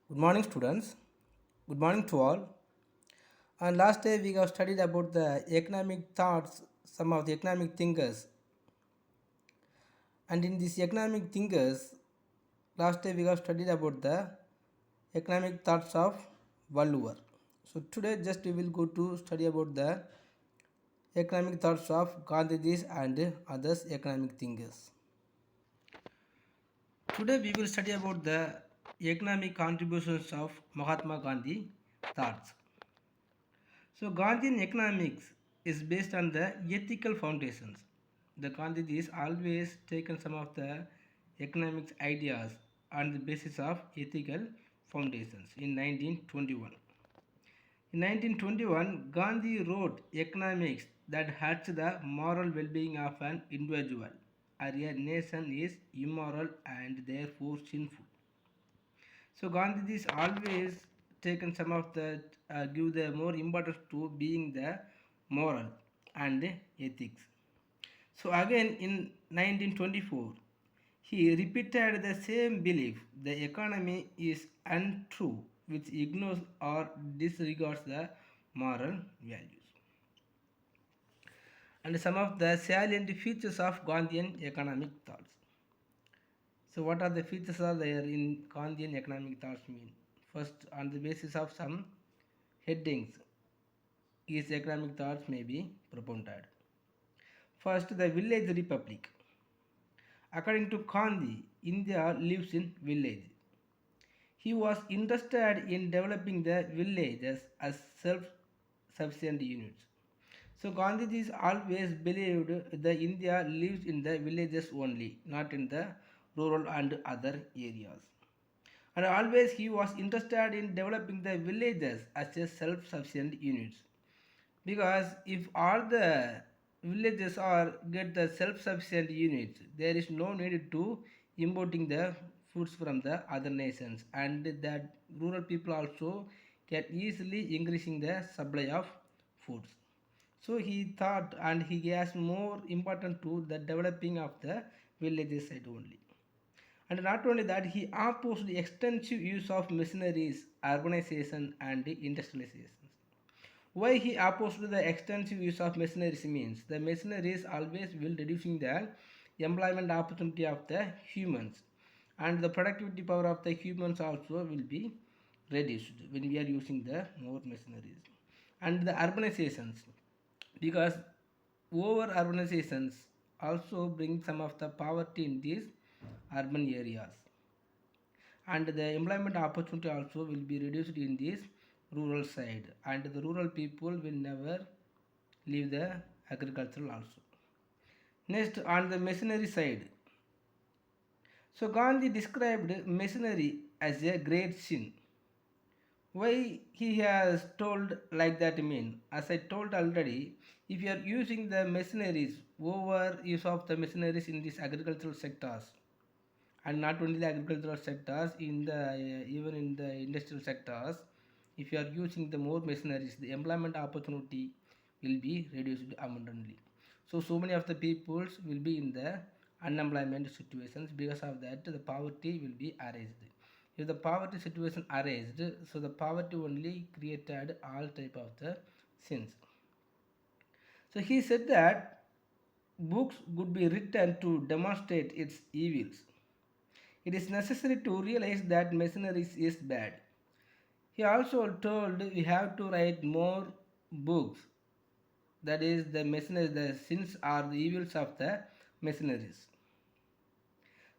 Good morning, students. Good morning to all. And last day we have studied about the economic thoughts, some of the economic thinkers. And in these economic thinkers, last day we have studied about the economic thoughts of Valluvar. So today just we will go to study about the economic thoughts of Gandhijis and others economic thinkers. Today we will study about the economic contributions of Mahatma Gandhi thoughts. So Gandhian economics is based on the ethical foundations. The Gandhiji always taken some of the economics ideas on the basis of ethical foundations in 1921. In 1921, Gandhi wrote economics that hurts the moral well-being of an individual or a nation is immoral and therefore sinful. So Gandhiji is always taken some of the give the more importance to being the moral and the ethics. So again in 1924 he repeated the same belief the economy is untrue which ignores or disregards the moral values. And some of the salient features of Gandhian economic thoughts. So what are the features are there in Gandhian economic thoughts mean? First, on the basis of some headings, his economic thoughts may be propounded. First, the village republic. According to Gandhi, India lives in village. He was interested in developing the villages as self-sufficient units. So Gandhiji always believed that India lives in the villages only, not in the rural and other areas. And always he was interested in developing the villages as a self-sufficient units, because if all the villages are get the self-sufficient units, there is no need to importing the foods from the other nations, and that rural people also can easily increasing the supply of foods. So he thought and he has more important to the developing of the villages side only. And not only that, he opposed the extensive use of machineries, urbanization, and industrialization. Why he opposed the extensive use of machineries means the machineries always will reducing the employment opportunity of the humans, and the productivity power of the humans also will be reduced when we are using the more machineries. And the urbanizations, because over urbanizations also bring some of the poverty in these urban areas, and the employment opportunity also will be reduced in this rural side, and the rural people will never leave the agricultural also. Next, on the machinery side, so Gandhi described machinery as a great sin. Why he has told like that mean, as I told already, if you are using the machineries, over use of the machineries in these agricultural sectors, and not only the agricultural sectors, in the even in the industrial sectors, if you are using the more machineries, the employment opportunity will be reduced abundantly. So many of the peoples will be in the unemployment situations. Because of that, the poverty will be arised. If the poverty situation arised, so the poverty only created all type of the sins. So he said that books could be written to demonstrate its evils. It is necessary to realize that machinery is bad. He also told we have to write more books. That is, the machinery, the sins are the evils of the machineries.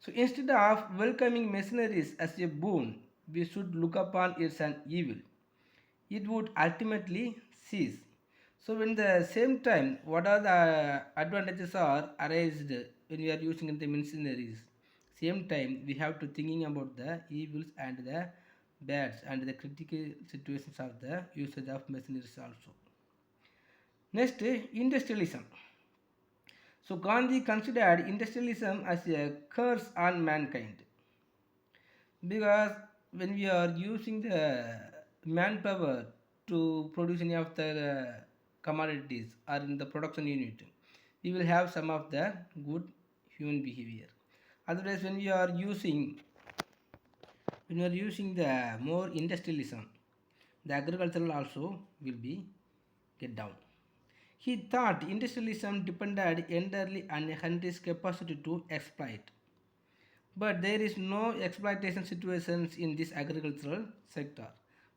So instead of welcoming machineries as a boon, we should look upon it as an evil. It would ultimately cease. So when the same time, what are the advantages are arised when we are using the machineries? Same time we have to thinking about the evils and the bads and the critical situations of the usage of machineries also. Next, industrialism. So Gandhi considered industrialism as a curse on mankind, because when we are using the manpower to produce any of the commodities or in the production unit, we will have some of the good human behavior. Otherwise, when we are using when you are using the more industrialism, the agricultural also will be get down. He thought industrialism depended entirely on a country's capacity to exploit. But there is no exploitation situations in this agricultural sector.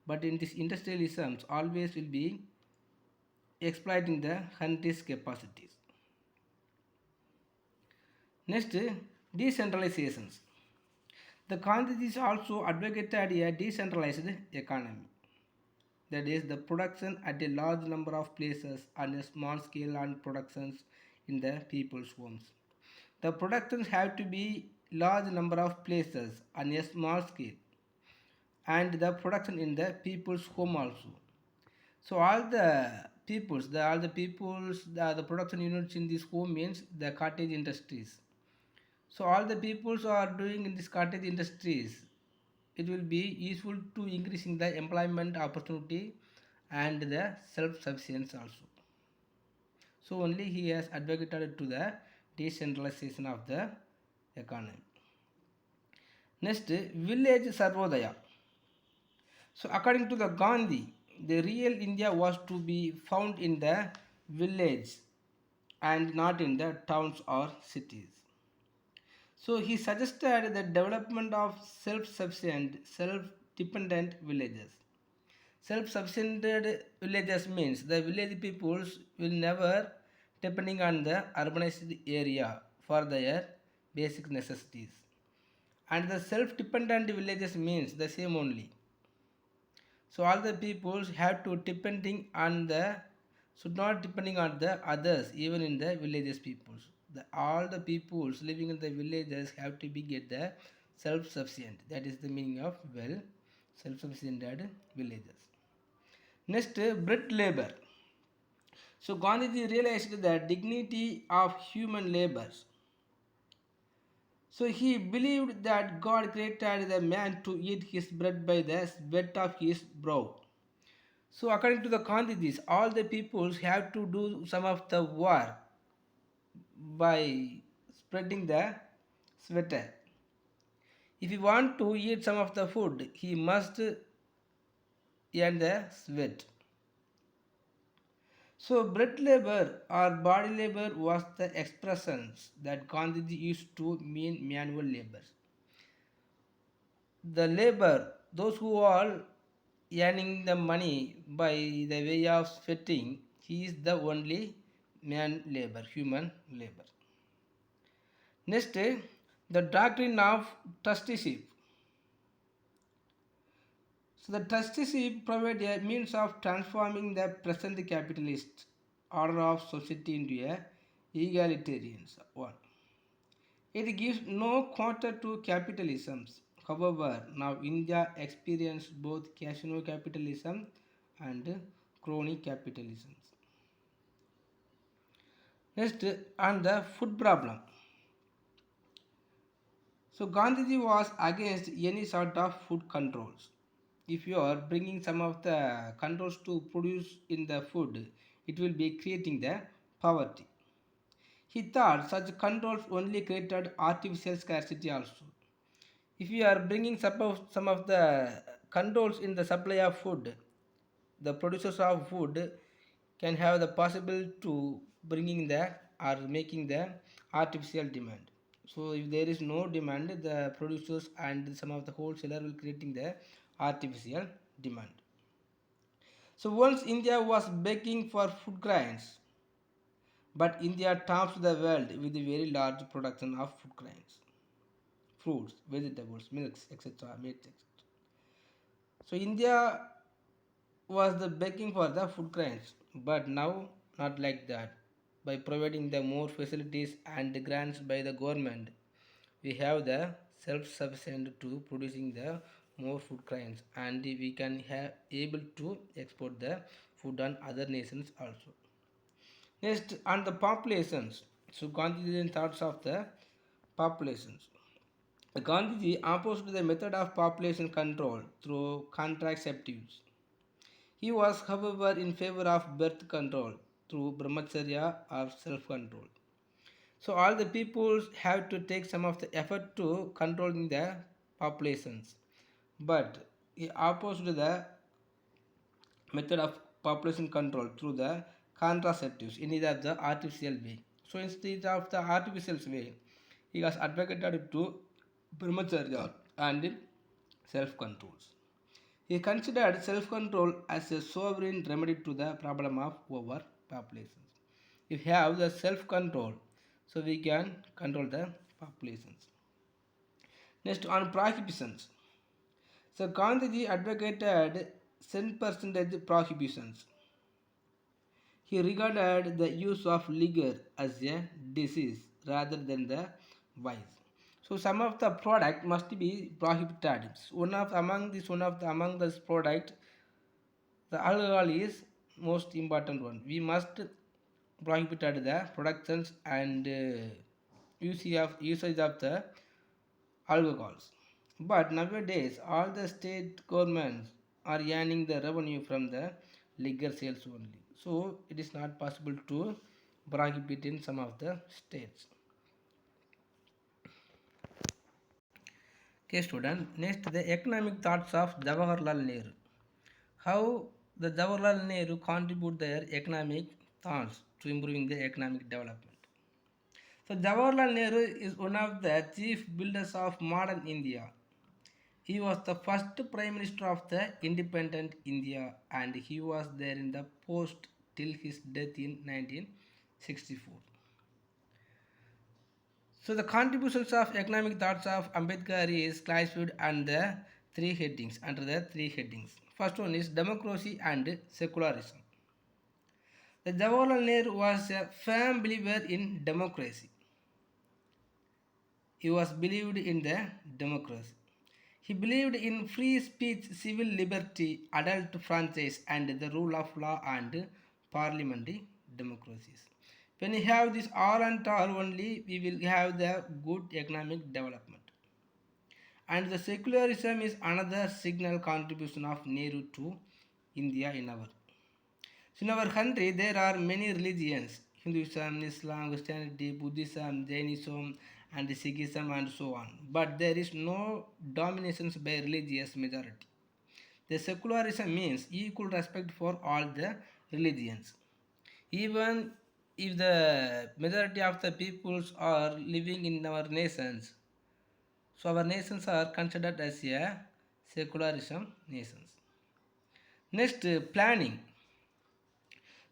But in this industrialism always will be exploiting the country's capacities. Next, decentralizations. The Gandhijis also advocated a decentralized economy. That is the production at a large number of places on a small scale and productions in the people's homes. The productions have to be large number of places on a small scale and the production in the people's home also. So all the people's the production units in this home means the cottage industries. So all the peoples are doing in this cottage industries. It will be useful to increasing the employment opportunity and the self-sufficiency also. So only he has advocated to the decentralization of the economy. Next, village Sarvodaya. So according to the Gandhi, the real India was to be found in the village and not in the towns or cities. So he suggested the development of self-sufficient, self-dependent villages. Self-sufficient villages means the village peoples will never depending on the urbanized area for their basic necessities. And the self-dependent villages means the same only. So all the peoples have to depending on the should not depending on the others even in the villages peoples. All the peoples living in the villages have to be get the self-sufficient. That is the meaning of well self-sufficient villages. Next, bread labor. So Gandhiji realized the dignity of human labors. So he believed that God created the man to eat his bread by the sweat of his brow. So according to the Gandhijis, all the peoples have to do some of the work by spreading the sweater. If he want to eat some of the food, he must earn the sweat. So bread labor or body labor was the expressions that Gandhiji used to mean manual labor. The labor, those who are earning the money by the way of sweating, he is the only man labor, human labor. Next, the doctrine of trusteeship. So the trusteeship provides a means of transforming the present capitalist order of society into a egalitarian one. It gives no quarter to capitalism. However, now India experiences both casino capitalism and crony capitalism. Next, on the food problem. So Gandhiji was against any sort of food controls. If you are bringing some of the controls to produce in the food, it will be creating the poverty. He thought such controls only created artificial scarcity also. If you are bringing some of the controls in the supply of food, the producers of food can have the possible to bringing the or making the artificial demand. So if there is no demand, the producers and some of the wholesaler will creating the artificial demand. So once India was begging for food grains, but India tops the world with a very large production of food grains, fruits, vegetables, milks, etc. Meat, etc. So India was the begging for the food grains, but now not like that. By providing the more facilities and the grants by the government, we have the self-sufficient to producing the more food grains, and we can have able to export the food on other nations also. Next, on the populations. So Gandhijian thoughts of the populations. Gandhiji opposed the method of population control through contraceptives. He was, however, in favor of birth control through brahmacharya or self-control. So all the peoples have to take some of the effort to controlling the populations. but he opposed the method of population control through the contraceptives in either the artificial way. So instead of the artificial way, he was advocated to brahmacharya and self-controls. He considered self-control as a sovereign remedy to the problem of overpopulation. If we have the self-control, so we can control the populations. Next on prohibitions. So Gandhiji advocated 10% prohibitions. He regarded the use of liquor as a disease rather than the vice. So some of the product must be prohibited. One of this product, the alcohol is most important one. We must prohibited the productions and usage of the alcohols. But nowadays, all the state governments are earning the revenue from the liquor sales only. So it is not possible to prohibit in some of the states. Okay, student. Next, the economic thoughts of Jawaharlal Nehru. How the Jawaharlal Nehru contribute their economic thoughts to improving the economic development. So Jawaharlal Nehru is one of the chief builders of modern India. He was the first Prime Minister of the independent India and he was there in the post till his death in 1964. So the contributions of economic thoughts of Ambedkar is classified under three headings. First one is democracy and secularism. The Jawaharlal Nehru was a firm believer in democracy. He was believed in the democracy. He believed in free speech, civil liberty, adult franchise, and the rule of law and parliamentary democracies. When we have this all and all only, we will have the good economic development. And the secularism is another signal contribution of Nehru to India in our. So in our country, there are many religions: Hinduism, Islam, Christianity, Buddhism, Jainism, and Sikhism, and so on. But there is no domination by religious majority. The secularism means equal respect for all the religions. Even if the majority of the peoples are living in our nations, so our nations are considered as a secularism nations. Next, planning.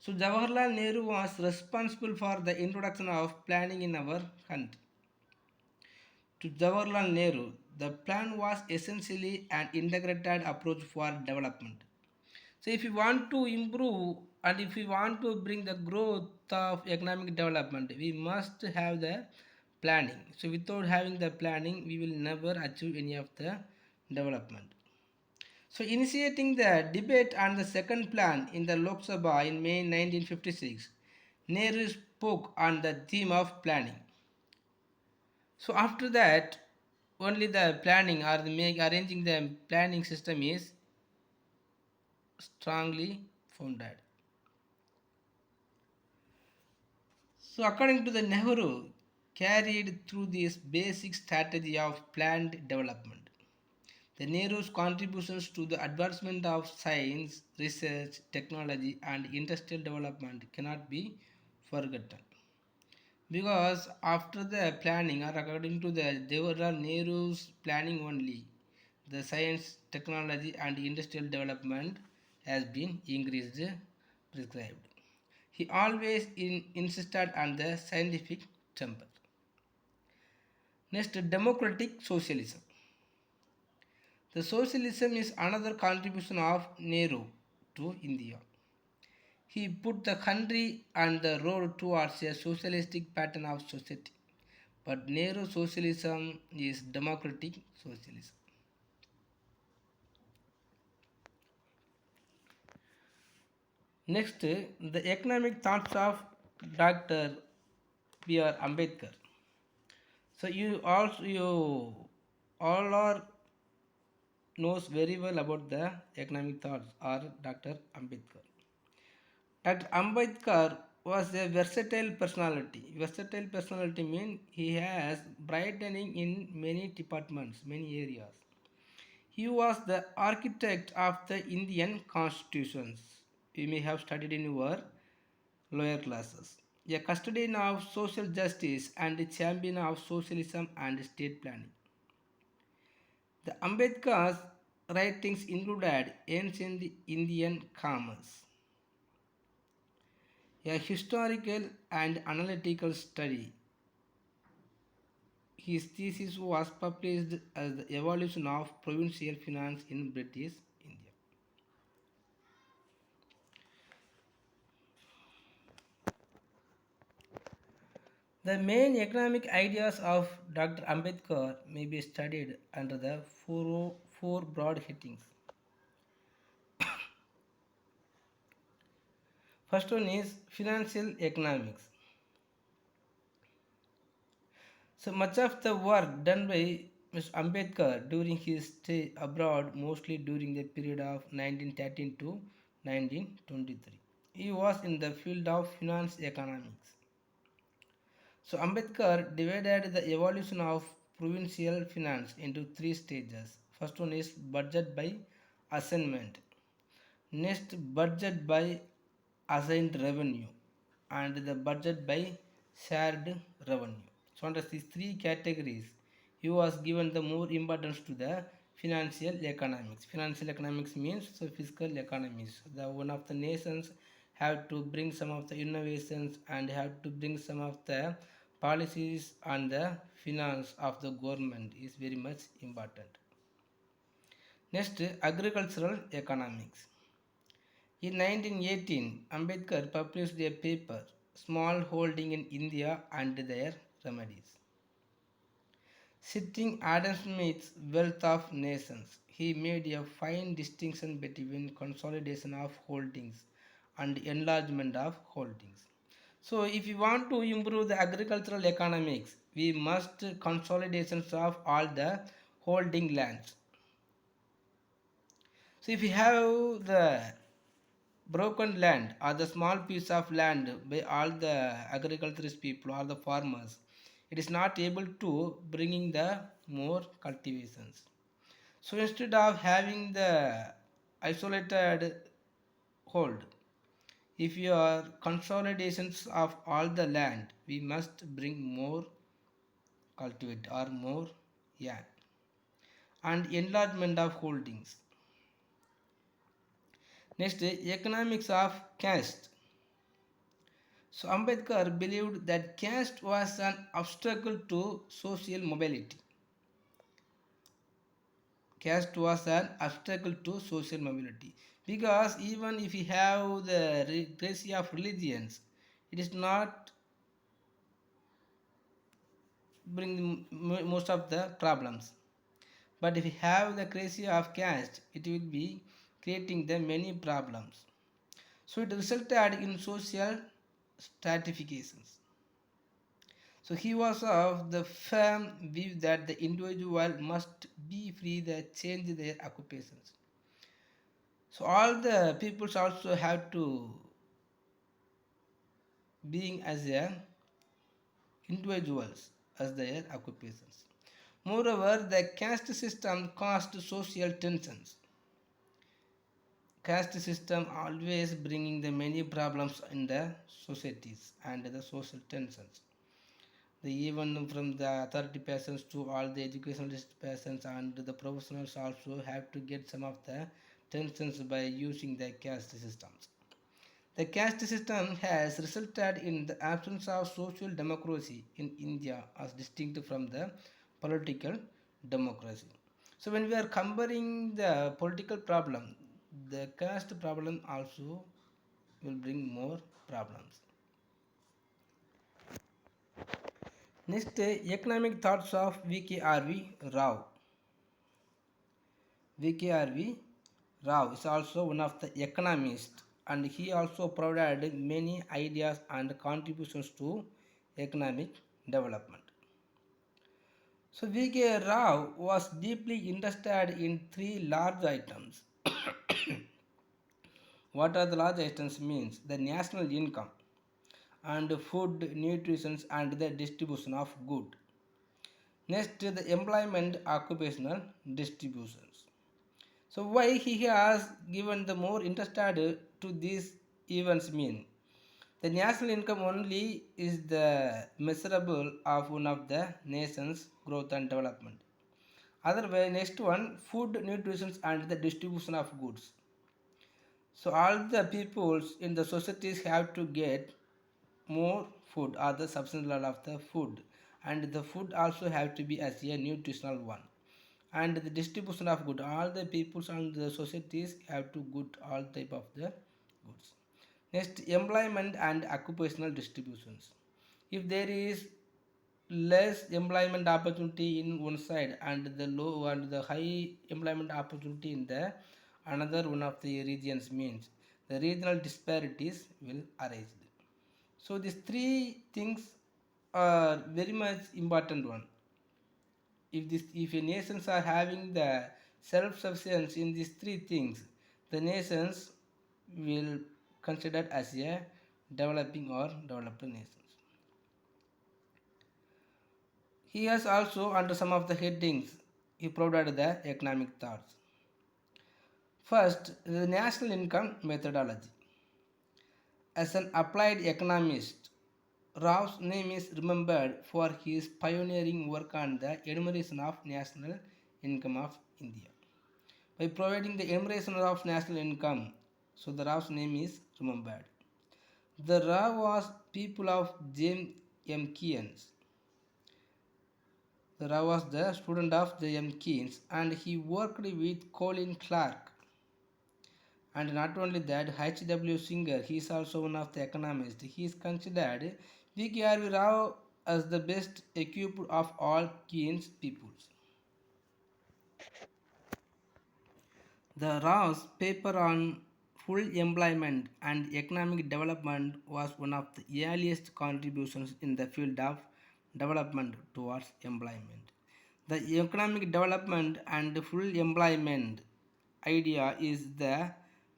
So Jawaharlal Nehru was responsible for the introduction of planning in our country. To Jawaharlal Nehru, the plan was essentially an integrated approach for development. So if we want to improve and if we want to bring the growth of economic development, we must have the planning. So without having the planning, we will never achieve any of the development. So initiating the debate on the second plan in the Lok Sabha in May 1956, Nehru spoke on the theme of planning. So after that, only the planning or arranging the planning system is strongly founded. So according to the Nehru, carried through this basic strategy of planned development. The Nehru's contributions to the advancement of science, research, technology, and industrial development cannot be forgotten. Because after the planning, or according to the Jawaharlal Nehru's planning only, the science, technology, and industrial development has been increased, prescribed. He always insisted on the scientific temper. Next, democratic socialism. The socialism is another contribution of Nehru to India. He put the country on the road towards a socialistic pattern of society. But Nehru socialism is democratic socialism. Next, the economic thoughts of Dr. B.R. Ambedkar. So you all are knows very well about the economic thoughts or Dr. Ambedkar. Dr. Ambedkar was a versatile personality. Versatile personality means he has brightening in many departments, many areas. He was the architect of the Indian constitutions. You may have studied in your lower classes. A custodian of social justice and a champion of socialism and state planning. The Ambedkar's writings included ancient Indian commerce, a historical and analytical study. His thesis was published as the evolution of provincial finance in British India. The main economic ideas of Dr. Ambedkar may be studied under the four broad headings. First one is financial economics. So much of the work done by Mr. Ambedkar during his stay abroad, mostly during the period of 1913 to 1923. He was in the field of finance economics. So Ambedkar divided the evolution of provincial finance into three stages. First one is budget by assignment. Next, budget by assigned revenue, and the budget by shared revenue. So under these three categories, he was given the more importance to the financial economics. Financial economics means so fiscal economies. The one of the nations have to bring some of the innovations and have to bring some of the policies on the finance of the government is very much important. Next, agricultural economics. In 1918, Ambedkar published a paper, Small Holding in India and Their Remedies. Citing Adam Smith's Wealth of Nations, he made a fine distinction between consolidation of holdings and enlargement of holdings. So, if you want to improve the agricultural economics, we must consolidations of all the holding lands. So, if you have the broken land or the small piece of land by all the agriculturist people or the farmers, it is not able to bringing the more cultivations. So instead of having the isolated hold, if you are consolidations of all the land, we must bring more cultivate or more land and enlargement of holdings. Next, economics of caste. So Ambedkar believed that caste was an obstacle to social mobility. Caste was an obstacle to social mobility because even if you have the ratio of religions, it is not bring most of the problems. But if you have the ratio of caste, it will be creating the many problems. So it resulted in social stratifications. So he was of the firm view that the individual must be free to change their occupations. So all the peoples also have to being as a individuals as their occupations. Moreover, the caste system caused social tensions. Caste system always bringing the many problems in the societies and the social tensions. The even from the authority persons to all the educationalist persons and the professionals also have to get some of the tensions by using the caste systems. The caste system has resulted in the absence of social democracy in India as distinct from the political democracy. So when we are comparing the political problem, the caste problem also will bring more problems. Next, economic thoughts of VKRV Rao. VKRV Rao is also one of the economists and he also provided many ideas and contributions to economic development. So VK Rao was deeply interested in three large items. What are the large items means? The national income and food, nutrition and the distribution of good. Next, the employment occupational distributions. So why he has given the more interested to these events mean? The national income only is the measurable of one of the nation's growth and development. Otherwise, next one, food, nutrition and the distribution of goods. So all the peoples in the societies have to get more food or the substance level of the food, and the food also have to be as a nutritional one. And the distribution of good, all the peoples and the societies have to good all type of the goods. Next, employment and occupational distributions. If there is less employment opportunity in one side and the low and the high employment opportunity in the another one of the regions means the regional disparities will arise. So these three things are very much important one. If a nations are having the self-sufficiency in these three things, the nations will considered as a developing or developed nations. He has also under some of the headings he provided the economic thoughts. First, the national income methodology. As an applied economist, Rao's name is remembered for his pioneering work on the enumeration of national income of India. By providing the enumeration of national income, so the Rao's name is remembered. The Rao was people of James M. Keynes. The Rao was the student of J. M. Keynes and he worked with Colin Clark. And not only that, H. W. Singer, he is also one of the economists. He is considered V.K.R.V. Rao as the best equipped of all Keynes peoples. The Rao's paper on full employment and economic development was one of the earliest contributions in the field of development towards employment. The economic development and full employment idea is the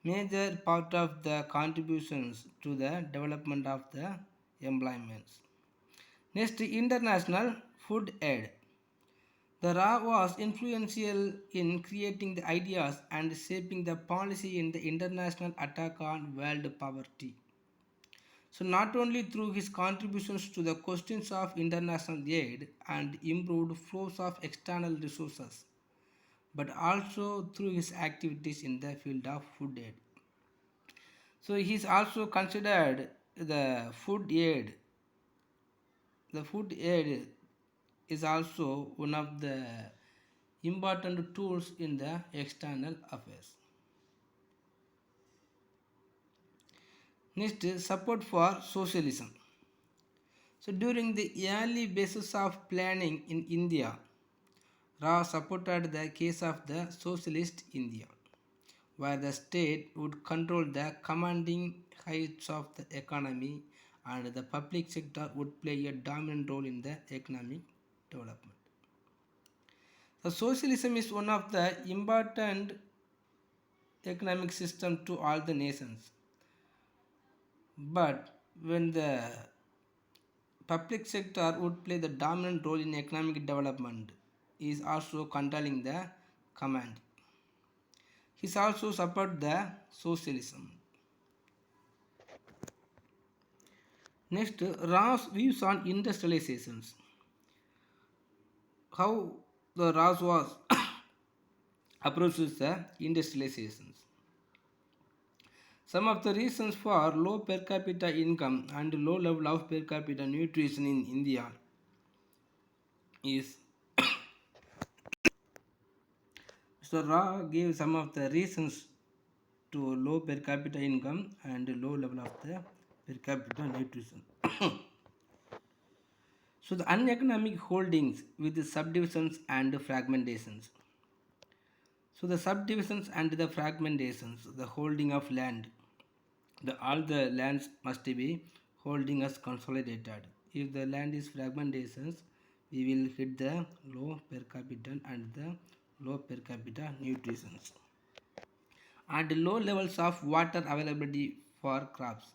major part of the contributions to the development of the employments. Next, international food aid. The Ra was influential in creating the ideas and shaping the policy in the international attack on world poverty. So, not only through his contributions to the questions of international aid and improved flows of external resources, but also through his activities in the field of food aid. So, he is also considered the food aid. The food aid is also one of the important tools in the external affairs. Next, support for socialism. So during the early basis of planning in India, Rao supported the case of the socialist India, where the state would control the commanding heights of the economy and the public sector would play a dominant role in the economic development. So socialism is one of the important economic system to all the nations. But when the public sector would play the dominant role in economic development, he is also controlling the command. He is also support the socialism. Next, Rao's views on industrializations. How the Raos was approaches the industrializations. Some of the reasons for low per capita income and low level of per capita nutrition in India is Mr. Ra gave some of the reasons to low per capita income and low level of the per capita nutrition. So the uneconomic holdings with the subdivisions and fragmentations. So the subdivisions and the fragmentations, the holding of land, all the lands must be holding as consolidated. If the land is fragmentations, we will hit the low per capita and the low per capita nutrition and low levels of water availability for crops.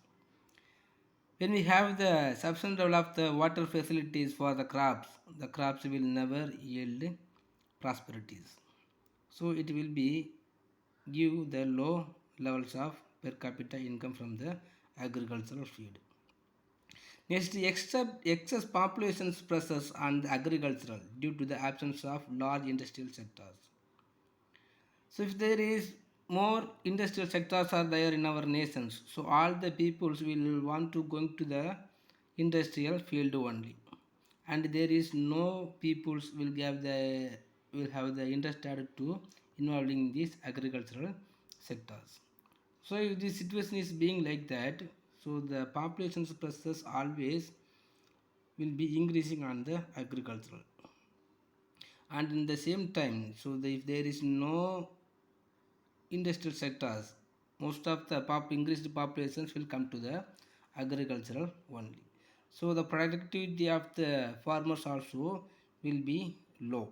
When we have the sufficient level of the water facilities for the crops will never yield prosperities. So it will be give the low levels of per capita income from the agricultural field. Next, excess population pressures on the agricultural due to the absence of large industrial sectors. So if there is more industrial sectors are there in our nations, so all the peoples will want to going to the industrial field only, and there is no peoples will have the interest to involving these agricultural sectors. So if the situation is being like that, so the population pressures always will be increasing on the agricultural, and in the same time, so if there is no industrial sectors, most of the increased populations will come to the agricultural only. So the productivity of the farmers also will be low.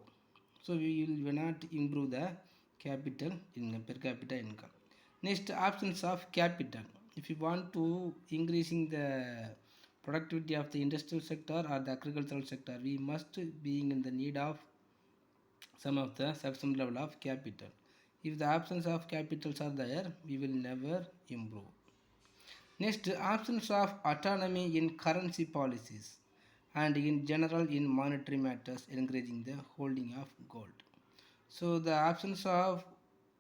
So we will not improve the capital income, per capita income. Next, absence of capital. If you want to increasing the productivity of the industrial sector or the agricultural sector, we must being in the need of some of the some level of capital. If the absence of capitals are there, we will never improve. Next, absence of autonomy in currency policies and in general in monetary matters, encouraging the holding of gold. So the absence of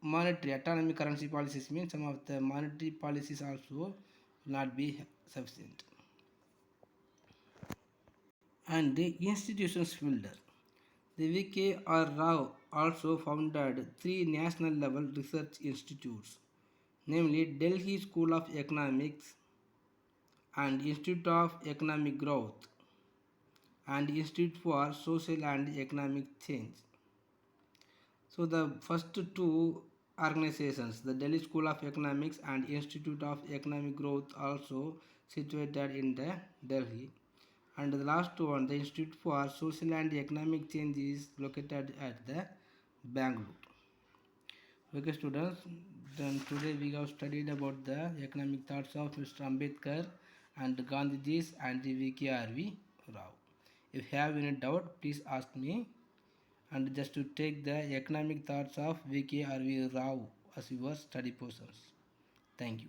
monetary autonomy currency policies means some of the monetary policies also will not be sufficient. And the institutions builder. The V.K.R. Rao also founded three national level research institutes, namely Delhi School of Economics and Institute of Economic Growth and Institute for Social and Economic Change. So the first two organizations, the Delhi School of Economics and Institute of Economic Growth, also situated in the Delhi, and the last one, the Institute for Social and Economic Change, is located at the Bangalore. Okay students, then today we have studied about the economic thoughts of Mr. Ambedkar and Gandhiji's and the V.K.R.V. Rao. If you have any doubt, please ask me, and just to take the economic thoughts of V.K.R.V. Rao as your study portions. Thank you.